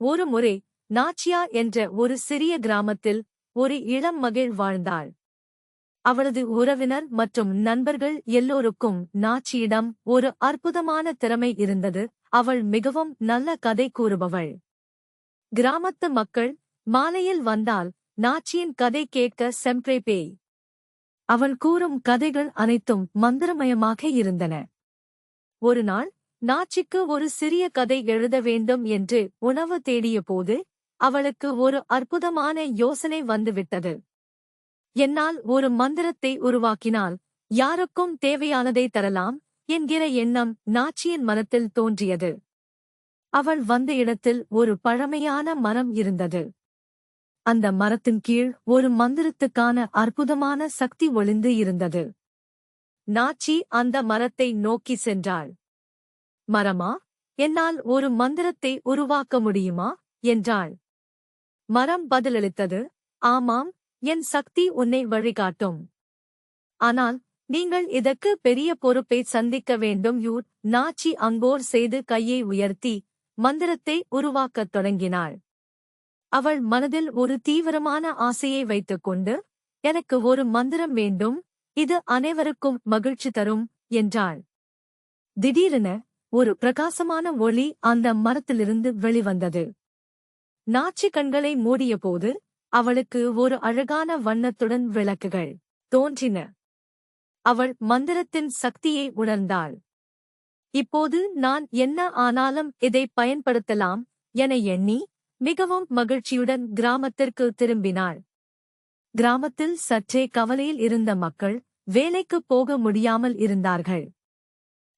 ஒரு முறை நாச்சியா என்ற ஒரு சிறிய கிராமத்தில் ஒரு இளம் மகள் வாழ்ந்தாள். அவளது உறவினர் மற்றும் நண்பர்கள் எல்லோருக்கும் நாச்சியிடம் ஒரு அற்புதமான திறமை இருந்தது. அவள் மிகவும் நல்ல கதை கூறுபவள். கிராமத்து மக்கள் மாலையில் வந்தால் நாச்சியின் கதை கேட்க செம்ப்ரே பேய். அவள் கூறும் கதைகள் அனைத்தும் மந்திரமயமாக இருந்தன. ஒருநாள் நாச்சிக்கு ஒரு சிறிய கதை எழுத வேண்டும் என்று உணவு தேடியபோது அவளுக்கு ஒரு அற்புதமான யோசனை வந்துவிட்டது. என்னால் ஒரு மந்திரத்தை உருவாக்கினால் யாருக்கும் தேவையானதை தரலாம் என்கிற எண்ணம் நாச்சியின் மனத்தில் தோன்றியது. அவள் வந்த இடத்தில் ஒரு பழமையான மரம் இருந்தது. அந்த மரத்தின் கீழ் ஒரு மந்திரத்துக்கான அற்புதமான சக்தி ஒளிந்து இருந்தது. நாச்சி அந்த மரத்தை நோக்கி சென்றாள். மரமா, என்னால் ஒரு மந்திரத்தை உருவாக்க முடியுமா என்றாள். மரம் பதிலளித்தது, ஆமாம், என் சக்தி உன்னை வழிகாட்டும். ஆனால் நீங்கள் இதற்கு பெரிய பொறுப்பை சந்திக்க வேண்டும். நாச்சி அங்கோர் செய்து கையை உயர்த்தி மந்திரத்தை உருவாக்கத் தொடங்கினாள். அவள் மனதில் ஒரு தீவிரமான ஆசையை வைத்துக்கொண்டு, எனக்கு ஒரு மந்திரம் வேண்டும், இது அனைவருக்கும் மகிழ்ச்சி தரும் என்றாள். திடீரென ஒரு பிரகாசமான ஒளி அந்த மரத்திலிருந்து வெளிவந்தது. நாச்சி கண்களை மூடியபோது அவளுக்கு ஒரு அழகான வண்ணத்துடன் விளக்குகள் தோன்றின. அவள் மந்திரத்தின் சக்தியை உணர்ந்தாள். இப்போது நான் என்ன ஆனாலும் இதை பயன்படுத்தலாம் என எண்ணி மிகவும் மகிழ்ச்சியுடன் கிராமத்திற்கு திரும்பினாள். கிராமத்தில் சற்றே கவலையில் இருந்த மக்கள் வேலைக்கு போக முடியாமல் இருந்தார்கள்.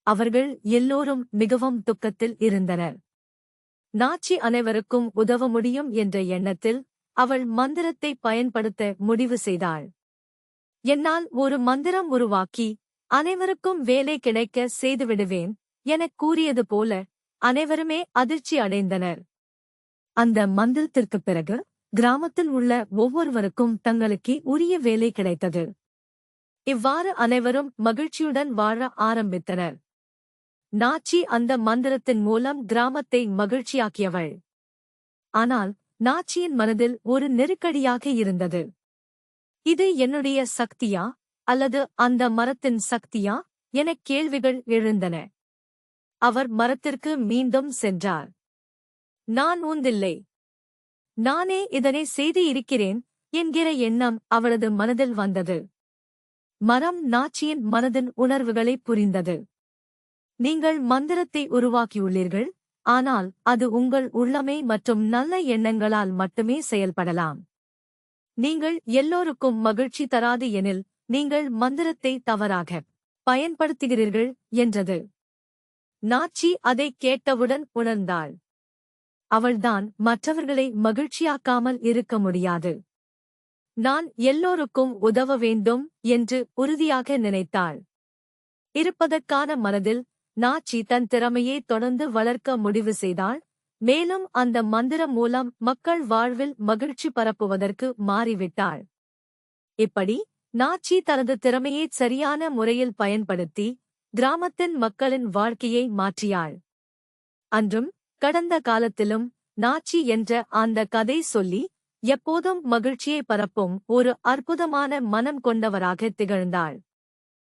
அவர்கள் எல்லோரும் மிகவும் துக்கத்தில் இருந்தனர். நாச்சி அனைவருக்கும் உதவ முடியும் என்ற எண்ணத்தில் அவள் மந்திரத்தை பயன்படுத்த முடிவு செய்தாள். என்னால் ஒரு மந்திரம் உருவாக்கி அனைவருக்கும் வேலை கிடைக்க செய்துவிடுவேன் எனக் கூறியது போல அனைவருமே அதிர்ச்சி அடைந்தனர். அந்த மந்திரத்திற்குப் பிறகு கிராமத்தில் உள்ள ஒவ்வொருவருக்கும் தங்களுக்கு உரிய வேலை கிடைத்தது. இவ்வாறு அனைவரும் மகிழ்ச்சியுடன் வாழ ஆரம்பித்தனர். நாச்சி அந்த மந்திரத்தின் மூலம் கிராமத்தை மகிழ்ச்சியாக்கியவள். ஆனால் நாச்சியின் மனதில் ஒரு நெருக்கடியாக இருந்தது. இது என்னுடைய சக்தியா அல்லது அந்த மரத்தின் சக்தியா எனக் கேள்விகள் எழுந்தன. அவர் மரத்திற்கு மீண்டும் சென்றார். நான் ஊந்தில்லை, நானே இதனை செய்து இருக்கிறேன் என்கிற எண்ணம் அவளது மனதில் வந்தது. மரம் நாச்சியின் மனதின் உணர்வுகளை புரிந்தது. நீங்கள் மந்திரத்தை உருவாக்கியுள்ளீர்கள், ஆனால் அது உங்கள் உள்ளமை மற்றும் நல்ல எண்ணங்களால் மட்டுமே செயல்படலாம். நீங்கள் எல்லோருக்கும் மகிழ்ச்சி தராது எனில் நீங்கள் மந்திரத்தை தவறாக பயன்படுத்துகிறீர்கள் என்றது. நாச்சி அதை கேட்டவுடன் உணர்ந்தாள். அவள்தான் மற்றவர்களை மகிழ்ச்சியாக்காமல் இருக்க முடியாது. நான் எல்லோருக்கும் உதவ வேண்டும் என்று உறுதியாக நினைத்தாள். இருப்பதற்கான மனதில் நாச்சி தன் திறமையை தொடர்ந்து வளர்க்க முடிவு செய்தாள். மேலும் அந்த மந்திரம் மூலம் மக்கள் வாழ்வில் மகிழ்ச்சி பரப்புவதற்கு மாறிவிட்டாள். இப்படி நாச்சி தனது திறமையை சரியான முறையில் பயன்படுத்தி கிராமத்தின் மக்களின் வாழ்க்கையை மாற்றியாள். அன்றும் கடந்த காலத்திலும் நாச்சி என்ற அந்த கதை சொல்லி எப்போதும் மகிழ்ச்சியை பரப்பும் ஒரு அற்புதமான மனம் கொண்டவராக திகழ்ந்தாள்.